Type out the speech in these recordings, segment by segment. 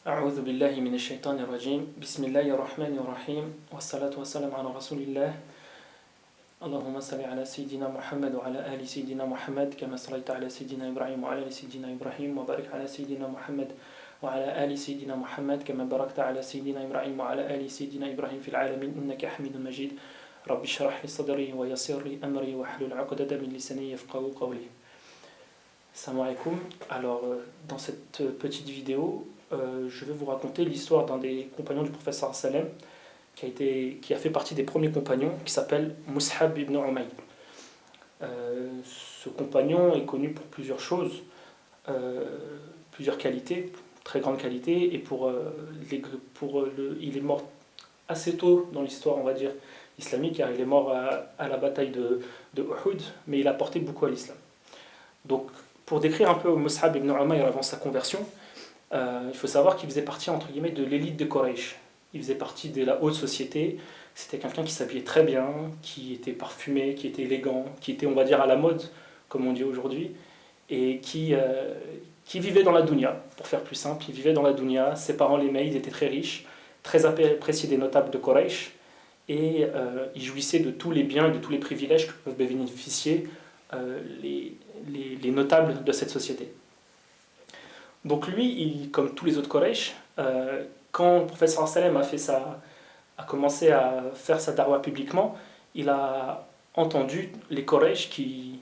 أعوذ بالله من الشيطان الرجيم بسم الله الرحمن الرحيم والصلاة والسلام على رسول الله اللهم صل على سيدنا محمد وعلى آل سيدنا محمد كما صليت على سيدنا إبراهيم وعلى آل سيدنا إبراهيم وبارك على سيدنا محمد وعلى آل سيدنا محمد كما باركت على سيدنا إبراهيم وعلى آل سيدنا إبراهيم في العالمين إنك حميد مجيد رب اشرح لي صدري ويسر لي أمري واحلل عقدة من لساني يفقهوا قولي. Salam alaikum. Alors, dans cette petite vidéo, je vais vous raconter l'histoire d'un des compagnons du prophète sallam qui a fait partie des premiers compagnons, qui s'appelle Mus'ab ibn Umayr. Ce compagnon est connu pour plusieurs choses, plusieurs qualités, très grandes qualités, et il est mort assez tôt dans l'histoire, on va dire, islamique, car il est mort à la bataille de Uhud, mais il a apporté beaucoup à l'islam. Donc, pour décrire un peu Mus'ab ibn Umayr avant sa conversion, il faut savoir qu'il faisait partie entre guillemets de l'élite de Quraysh. Il faisait partie de la haute société. C'était quelqu'un qui s'habillait très bien, qui était parfumé, qui était élégant, qui était, on va dire, à la mode, comme on dit aujourd'hui, et qui vivait dans la dunya, pour faire plus simple. Il vivait dans la dunya, ses parents l'aimaient, ils étaient très riches, très appréciés des notables de Quraysh, et il jouissait de tous les biens et de tous les privilèges que peuvent bénéficier les notables de cette société. Donc lui, comme tous les autres Quraysh, quand le prophète sallam a commencé à faire sa darwa publiquement, il a entendu les Quraysh qui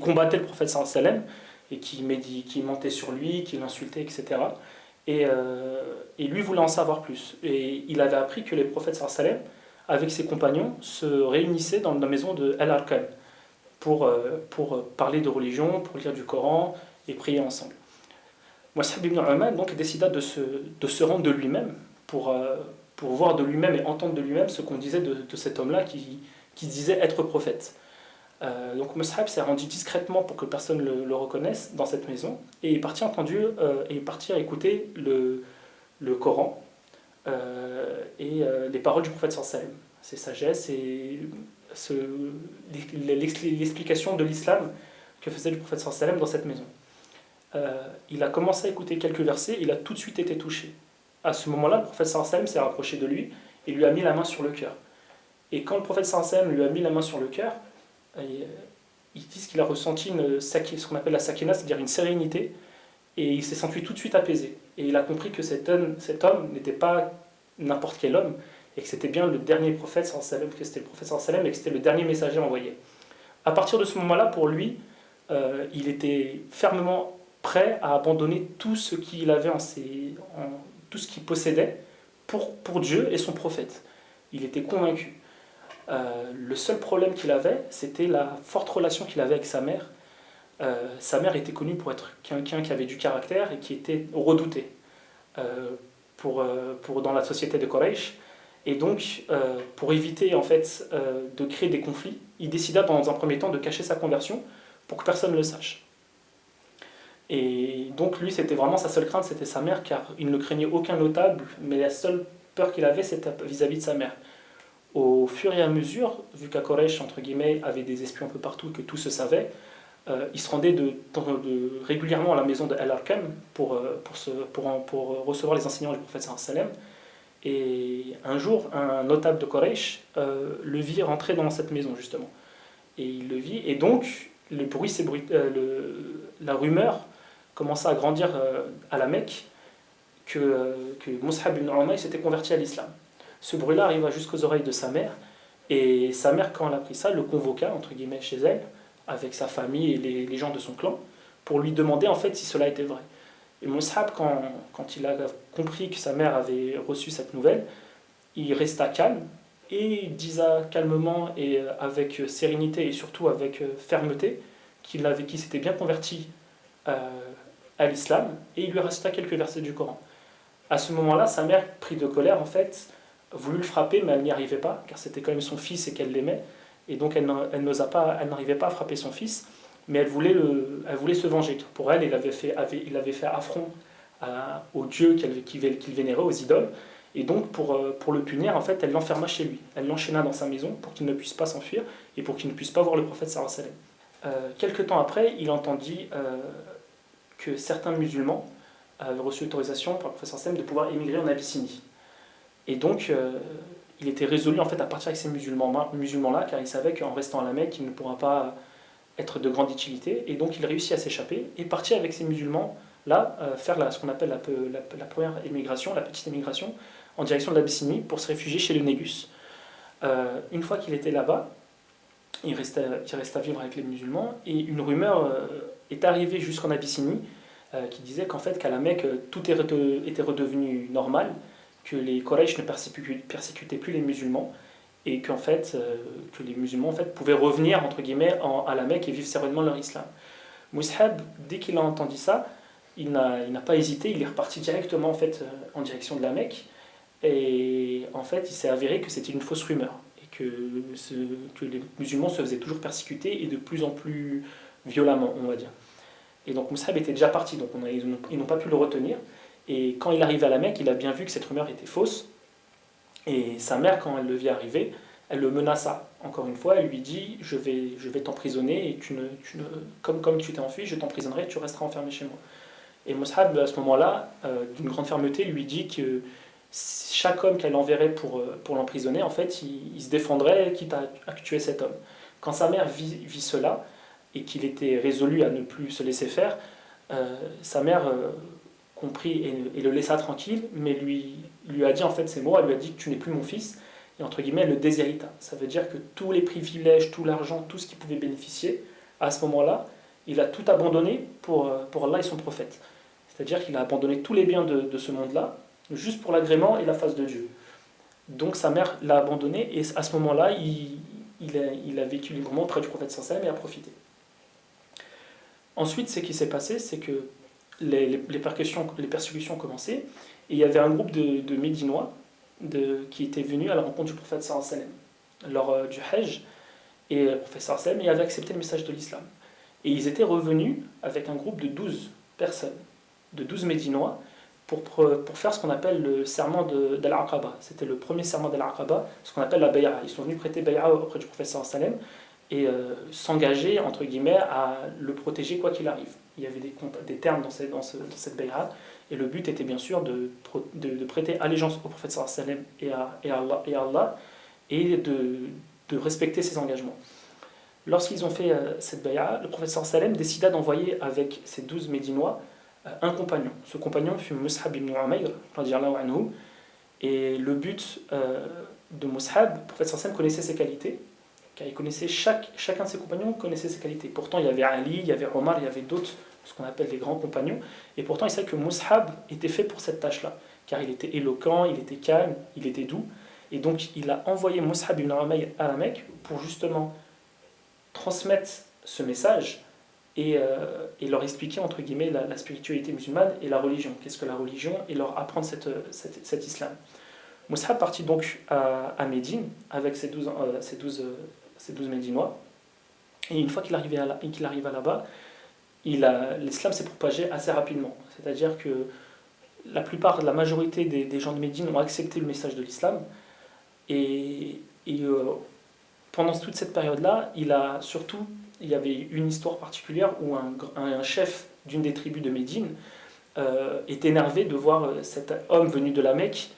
combattaient le prophète sallam et qui mentaient sur lui, qui l'insultaient, etc. Et lui voulait en savoir plus. Et il avait appris que les prophètes sallam, avec ses compagnons, se réunissaient dans la maison de Al-Arqam pour parler de religion, pour lire du Coran et prier ensemble. Mus'ab ibn Umayr donc décida de se rendre de lui-même pour voir de lui-même et entendre de lui-même ce qu'on disait de cet homme-là qui disait être prophète. Donc Mus'ab s'est rendu discrètement pour que personne le reconnaisse dans cette maison et est parti écouter le Coran et les paroles du prophète sallam, ses sagesses et l'explication de l'islam que faisait le prophète sallam dans cette maison. Il a commencé à écouter quelques versets, il a tout de suite été touché. À ce moment-là, le prophète sallam s'est rapproché de lui et lui a mis la main sur le cœur. Et quand le prophète sallam lui a mis la main sur le cœur, ils disent qu'il a ressenti ce qu'on appelle la sakina, c'est-à-dire une sérénité, et il s'est senti tout de suite apaisé. Et il a compris que cet homme n'était pas n'importe quel homme, et que c'était bien le dernier prophète sallam, que c'était le prophète sallam, et que c'était le dernier messager envoyé. À partir de ce moment-là, pour lui, il était fermement prêt à abandonner tout ce qu'il avait tout ce qu'il possédait pour Dieu et son prophète. Il était convaincu. Le seul problème qu'il avait, c'était la forte relation qu'il avait avec sa mère. Sa mère était connue pour être quelqu'un qui avait du caractère et qui était redouté dans la société de Quraysh. Et donc, pour éviter en fait, de créer des conflits, il décida dans un premier temps de cacher sa conversion pour que personne ne le sache. Et donc lui, c'était vraiment sa seule crainte, c'était sa mère, car il ne craignait aucun notable, mais la seule peur qu'il avait, c'était vis-à-vis de sa mère. Au fur et à mesure, vu qu'à Quraysh, entre guillemets, avait des espions un peu partout, que tout se savait, il se rendait régulièrement à la maison de Al-Arqam pour recevoir les enseignements du prophète sallam. Et un jour, un notable de Quraysh le vit rentrer dans cette maison, justement. Et il le vit, et donc la rumeur commença à grandir à la Mecque que Mus'ab ibn Umayr s'était converti à l'islam. Ce bruit-là arriva jusqu'aux oreilles de sa mère, et sa mère, quand elle a appris ça, le convoqua, entre guillemets, chez elle, avec sa famille et les gens de son clan, pour lui demander en fait si cela était vrai. Et Mus'ab, quand il a compris que sa mère avait reçu cette nouvelle, il resta calme, et il disa calmement et avec sérénité et surtout avec fermeté qu'il s'était bien converti à l'islam, et il lui resta quelques versets du Coran. À ce moment-là, sa mère, prise de colère, en fait, voulut le frapper, mais elle n'y arrivait pas, car c'était quand même son fils et qu'elle l'aimait, et donc elle n'arrivait pas à frapper son fils, mais elle voulait se venger. Pour elle, il avait fait affront aux dieux qu'il vénérait, aux idoles, et donc pour le punir, en fait, elle l'enferma chez lui. Elle l'enchaîna dans sa maison pour qu'il ne puisse pas s'enfuir et pour qu'il ne puisse pas voir le prophète sallallahu alayhi wa sallam. Quelque temps après, il entendit que certains musulmans avait reçu l'autorisation par le professeur Sam de pouvoir émigrer en Abyssinie. Et donc, il était résolu en fait à partir avec ces musulmans-là, car il savait qu'en restant à la Mecque, il ne pourra pas être de grande utilité. Et donc, il réussit à s'échapper et partir avec ces musulmans-là, faire ce qu'on appelle la première émigration, la petite émigration, en direction de l'Abyssinie pour se réfugier chez le Négus. Une fois qu'il était là-bas, il resta vivre avec les musulmans, et une rumeur est arrivée jusqu'en Abyssinie qui disait qu'en fait, qu'à la Mecque, tout était redevenu normal, que les Quraysh ne persécutaient plus les musulmans, et qu'en fait, que les musulmans en fait, pouvaient revenir entre guillemets à la Mecque et vivre sereinement leur islam. Mus'hab, dès qu'il a entendu ça, il n'a pas hésité, il est reparti directement en fait, en direction de la Mecque, et en fait, il s'est avéré que c'était une fausse rumeur, et que les musulmans se faisaient toujours persécuter, et de plus en plus violemment, on va dire. Et donc Mus'hab était déjà parti, donc ils n'ont pas pu le retenir. Et quand il arrive à la Mecque, il a bien vu que cette rumeur était fausse. Et sa mère, quand elle le vit arriver, elle le menaça. Encore une fois, elle lui dit, je vais t'emprisonner, et comme tu t'es enfui, je t'emprisonnerai, tu resteras enfermé chez moi. Et Mus'hab, à ce moment-là, d'une grande fermeté, lui dit que chaque homme qu'elle enverrait pour l'emprisonner, en fait, il se défendrait, quitte à tuer cet homme. Quand sa mère vit cela, et qu'il était résolu à ne plus se laisser faire, sa mère comprit et le laissa tranquille, mais lui a dit en fait ces mots, elle lui a dit que tu n'es plus mon fils, et entre guillemets elle le déshérita. Ça veut dire que tous les privilèges, tout l'argent, tout ce qu'il pouvait bénéficier, à ce moment-là, il a tout abandonné pour Allah et son prophète. C'est-à-dire qu'il a abandonné tous les biens de ce monde-là, juste pour l'agrément et la face de Dieu. Donc sa mère l'a abandonné, et à ce moment-là, il a vécu librement auprès du prophète sallallahu et a profité. Ensuite, ce qui s'est passé, c'est que les persécutions ont commencé, et il y avait un groupe de Médinois qui étaient venus à la rencontre du prophète sallallahu alayhi wa sallam lors du Hajj, et le prophète sallallahu alayhi wa sallam avait accepté le message de l'islam. Et ils étaient revenus avec un groupe de 12 personnes, de 12 Médinois, pour faire ce qu'on appelle le serment d'Al-Aqaba. C'était le premier serment d'Al-Aqaba, ce qu'on appelle la bay'a. Ils sont venus prêter bay'a auprès du prophète sallallahu alayhi wa sallam, et s'engager, entre guillemets, à le protéger quoi qu'il arrive. Il y avait des termes dans cette bay'a, et le but était bien sûr de prêter allégeance au prophète sallallahu alayhi wa sallam et à Allah, et de respecter ses engagements. Lorsqu'ils ont fait cette bay'a, le prophète sallallahu alayhi wa sallam décida d'envoyer avec ces 12 Médinois un compagnon. Ce compagnon fut Mus'hab ibn Umayr, radiyallahu anhu, et le but de Mus'hab, le prophète sallallahu alayhi wa sallam connaissait ses qualités, car il connaissait chacun de ses compagnons connaissait ses qualités. Pourtant, il y avait Ali, il y avait Omar, il y avait d'autres, ce qu'on appelle les grands compagnons, et pourtant il savait que Mus'hab était fait pour cette tâche-là, car il était éloquent, il était calme, il était doux, et donc il a envoyé Mus'hab ibn Umayr à la Mecque pour justement transmettre ce message et leur expliquer entre guillemets la spiritualité musulmane et la religion. Qu'est-ce que la religion, et leur apprendre cet islam. Mus'hab partit donc à Médine avec ces 12 Médinois, et une fois qu'il arrive là-bas, l'islam s'est propagé assez rapidement. C'est-à-dire que la majorité des gens de Médine ont accepté le message de l'islam, et pendant toute cette période-là, il y avait une histoire particulière où un chef d'une des tribus de Médine est énervé de voir cet homme venu de la Mecque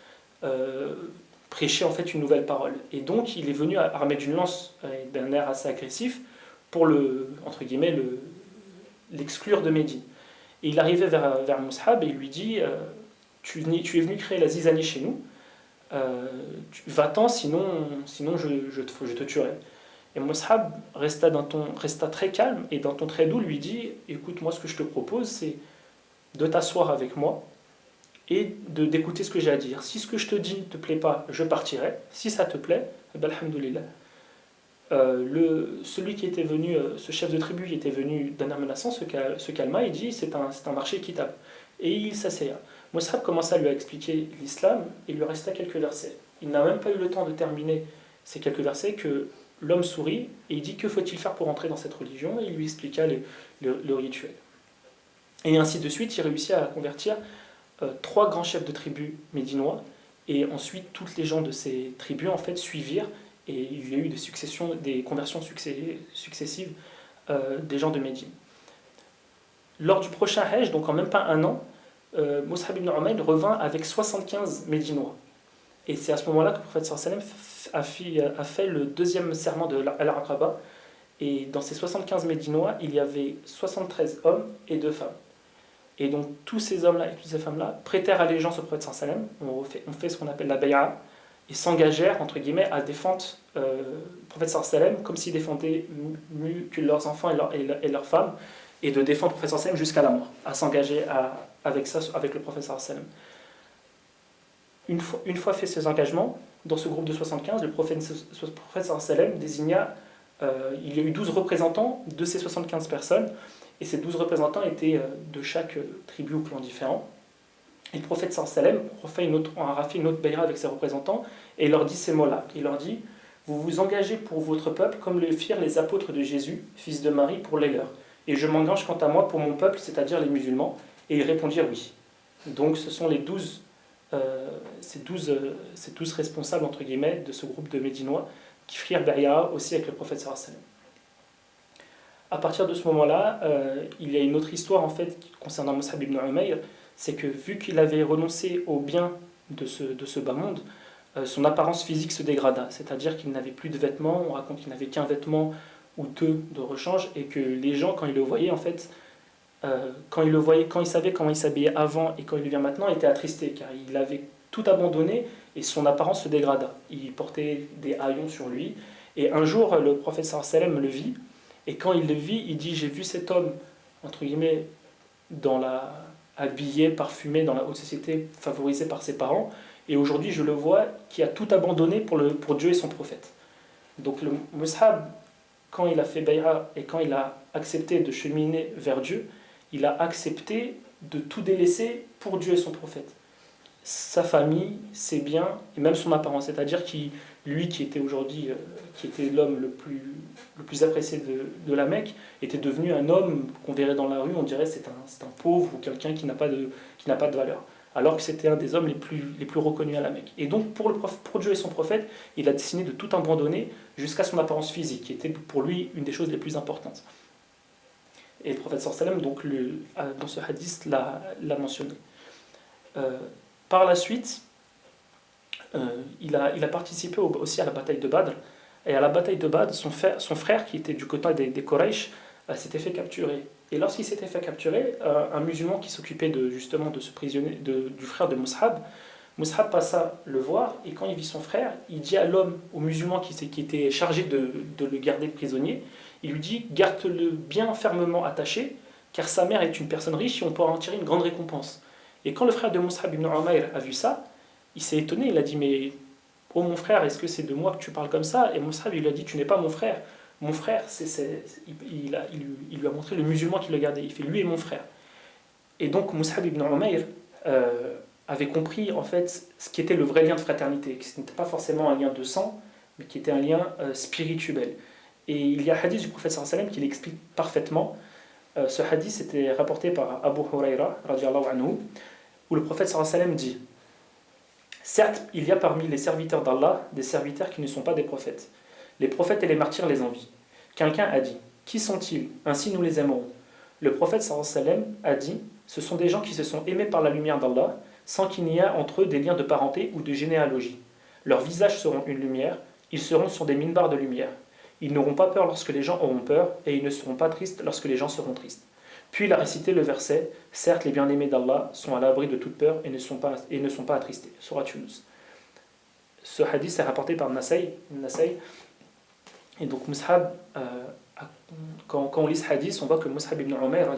prêcher en fait une nouvelle parole. Et donc il est venu armé d'une lance et d'un air assez agressif pour l'exclure de Médine. Et il arrivait vers Mus'hab et il lui dit tu es venu créer la zizanie chez nous, va-t'en, sinon je te tuerai. Et Mus'hab resta très calme, et d'un ton très doux lui dit écoute, moi ce que je te propose, c'est de t'asseoir avec moi et d'écouter ce que j'ai à dire. Si ce que je te dis ne te plaît pas, je partirai. Si ça te plaît, alhamdoulilah. Celui qui était venu, ce chef de tribu qui était venu d'un air menaçant, se calma et dit c'est un marché équitable. Et il s'asseyait. Mus'hab commença à lui expliquer l'islam, et il lui resta quelques versets. Il n'a même pas eu le temps de terminer ces quelques versets que l'homme sourit et il dit que faut-il faire pour entrer dans cette religion, et il lui expliqua le rituel. Et ainsi de suite, il réussit à convertir 3 grands chefs de tribus médinois, et ensuite toutes les gens de ces tribus en fait suivirent, et il y a eu des conversions successives des gens de Médine. Lors du prochain Hajj, donc en même pas un an, Mus'ab ibn Umayr revint avec 75 Médinois. Et c'est à ce moment-là que le prophète sallallahu alayhi wa sallam a fait le deuxième serment de Al-Aqaba. Et dans ces 75 Médinois, il y avait 73 hommes et 2 femmes. Et donc tous ces hommes-là et toutes ces femmes-là prêtèrent allégeance au prophète sallallahu alayhi wa sallam, on fait ce qu'on appelle la bay'a, et s'engagèrent, entre guillemets, à défendre le prophète sallallahu alayhi wa sallam comme s'ils défendaient mieux que leurs enfants et leurs femmes, et de défendre le prophète sallallahu alayhi wa sallam jusqu'à la mort, à s'engager avec le prophète sallallahu alayhi wa sallam. Une fois fait ces engagements, dans ce groupe de 75, le prophète sallallahu alayhi wa sallam désigna, il y a eu 12 représentants de ces 75 personnes, et ces 12 représentants étaient de chaque tribu ou clan différent. Et le prophète sallallahu alayhi wa sallam a fait une autre bayra avec ses représentants, et il leur dit ces mots-là. Il leur dit: vous vous engagez pour votre peuple comme le firent les apôtres de Jésus, fils de Marie, pour les leurs. Et je m'engage quant à moi pour mon peuple, c'est-à-dire les musulmans. Et ils répondirent oui. Donc ce sont ces 12 responsables, entre guillemets, de ce groupe de Médinois qui firent bay'a aussi avec le prophète sallallahu alayhi wa sallam. À partir de ce moment-là, il y a une autre histoire en fait concernant Mus'ab ibn Umayr, c'est que vu qu'il avait renoncé au bien de ce bas monde, son apparence physique se dégrada, c'est-à-dire qu'il n'avait plus de vêtements, on raconte qu'il n'avait qu'un vêtement ou deux de rechange, et que les gens, quand ils le voyaient, en fait, quand ils savaient comment il s'habillait avant et quand il le vient maintenant, étaient attristés, car il avait tout abandonné et son apparence se dégrada. Il portait des haillons sur lui, et un jour, le prophète sallallahu alayhi wa sallam le vit, et quand il le vit, il dit: j'ai vu cet homme, entre guillemets, habillé, parfumé, dans la haute société, favorisé par ses parents, et aujourd'hui je le vois qui a tout abandonné pour Dieu et son prophète. Donc le Mus'ab, quand il a fait bay'a et quand il a accepté de cheminer vers Dieu, il a accepté de tout délaisser pour Dieu et son prophète. Sa famille, ses biens et même son apparence, c'est-à-dire lui qui était aujourd'hui, qui était l'homme le plus apprécié de la Mecque, était devenu un homme qu'on verrait dans la rue, on dirait c'est un pauvre ou quelqu'un qui n'a pas de valeur, alors que c'était un des hommes les plus reconnus à la Mecque. Et donc pour Dieu et son prophète, il a décidé de tout abandonner jusqu'à son apparence physique, qui était pour lui une des choses les plus importantes. Et le prophète sallallahu alayhi wa sallam, dans ce hadith, l'a mentionné. Par la suite, il a participé aussi à la bataille de Badr. Et à la bataille de Badr, son frère, qui était du côté des Quraysh, s'était fait capturer. Et lorsqu'il s'était fait capturer, un musulman qui s'occupait justement de ce prisonnier, du frère de Mus'ab passa le voir, et quand il vit son frère, il dit au musulman qui était chargé de le garder prisonnier, il lui dit: garde-le bien fermement attaché, car sa mère est une personne riche et on pourra en tirer une grande récompense. Et quand le frère de Mus'ab ibn Umayr a vu ça, il s'est étonné, il a dit: mais oh mon frère, est-ce que c'est de moi que tu parles comme ça? Et Mus'ab il lui a dit: tu n'es pas mon frère. Mon frère, il lui a montré le musulman qui le gardait. Il fait: lui est mon frère. Et donc Mus'ab ibn Umayr avait compris en fait ce qui était le vrai lien de fraternité, que ce n'était pas forcément un lien de sang, mais qui était un lien spirituel. Et il y a un hadith du prophète sallallahu alayhi wa sallam qui l'explique parfaitement. Ce hadith était rapporté par Abu Huraira radiyallahu anhu, où le prophète sallallahu alayhi wa sallam dit: certes, il y a parmi les serviteurs d'Allah des serviteurs qui ne sont pas des prophètes. Les prophètes et les martyrs les envient. Quelqu'un a dit: qui sont-ils? Ainsi nous les aimerons. Le prophète sallallahu alayhi wa sallam a dit: ce sont des gens qui se sont aimés par la lumière d'Allah, sans qu'il n'y ait entre eux des liens de parenté ou de généalogie. Leurs visages seront une lumière, ils seront sur des minbars de lumière. Ils n'auront pas peur lorsque les gens auront peur, et ils ne seront pas tristes lorsque les gens seront tristes. Puis il a récité le verset: certes, les bien-aimés d'Allah sont à l'abri de toute peur et ne sont pas attristés. Surat Yunus. Ce hadith est rapporté par Nasai. Et donc Mus'ab, quand on lit ce hadith, on voit que Mus'ab ibn Umayr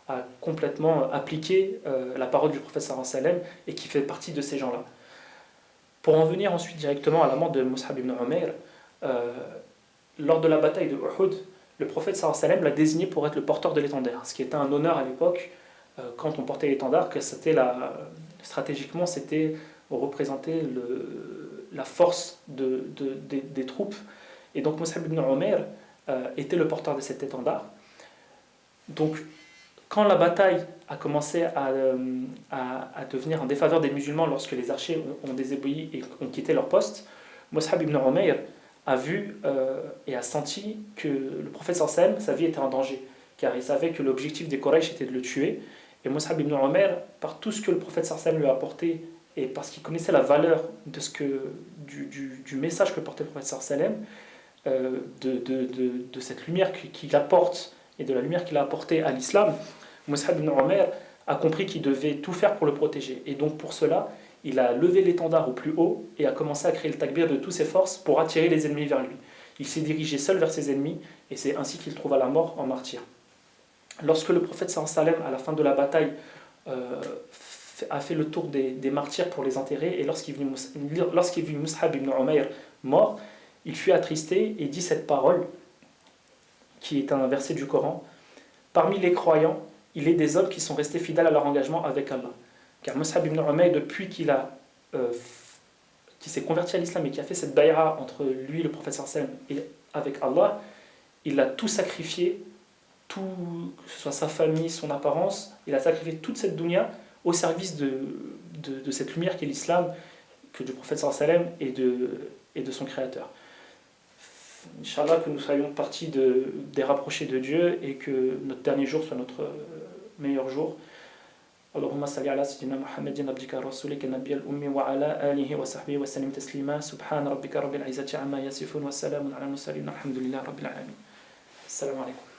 a complètement appliqué la parole du prophète sallallahu alayhi wa sallam, et qui fait partie de ces gens-là. Pour en venir ensuite directement à la mort de Mus'ab ibn Umayr, lors de la bataille de Uhud, le prophète sallallahu alayhi wa sallam l'a désigné pour être le porteur de l'étendard, ce qui était un honneur à l'époque quand on portait l'étendard, que stratégiquement c'était représenter la force des troupes. Et donc Mus'ab ibn Umayr était le porteur de cet étendard. Donc quand la bataille a commencé à devenir en défaveur des musulmans, lorsque les archers ont désobéi et ont quitté leur poste, Mus'ab ibn Umayr a vu et a senti que le prophète sallallahu alayhi wa sallam, sa vie était en danger, car il savait que l'objectif des Quraysh était de le tuer, Et Mus'ab ibn Umayr, par tout ce que le prophète sallam lui a apporté, et parce qu'il connaissait la valeur du message que portait le prophète sallam, de cette lumière qu'il apporte, et de la lumière qu'il a apportée à l'islam, Mus'ab ibn Umayr a compris qu'il devait tout faire pour le protéger. Et donc pour cela, il a levé l'étendard au plus haut et a commencé à créer le takbir de toutes ses forces pour attirer les ennemis vers lui. Il s'est dirigé seul vers ses ennemis et c'est ainsi qu'il trouva la mort en martyr. Lorsque le prophète sallam, à la fin de la bataille, a fait le tour des martyrs pour les enterrer, et lorsqu'il vit Mus'ab ibn Umayr mort, il fut attristé et dit cette parole, qui est un verset du Coran: parmi les croyants, il est des hommes qui sont restés fidèles à leur engagement avec Allah. Car Mus'ab ibn Umayr, depuis qu'il s'est converti à l'islam et qui a fait cette bay'a entre lui, le prophète sallam, et avec Allah, il a tout sacrifié, tout, que ce soit sa famille, son apparence, il a sacrifié toute cette dunya au service de cette lumière qu'est l'islam, que du prophète sallam et de son créateur. Inch'Allah, que nous soyons partis des rapprochés de Dieu et que notre dernier jour soit notre meilleur jour. اللهم صل على سيدنا محمد عبدك ورسولك النبي الأمي وعلى آله وصحبه وسلم تسليما سبحان ربك رب العزة عما يصفون والسلام على المرسلين الحمد لله رب العالمين. السلام عليكم.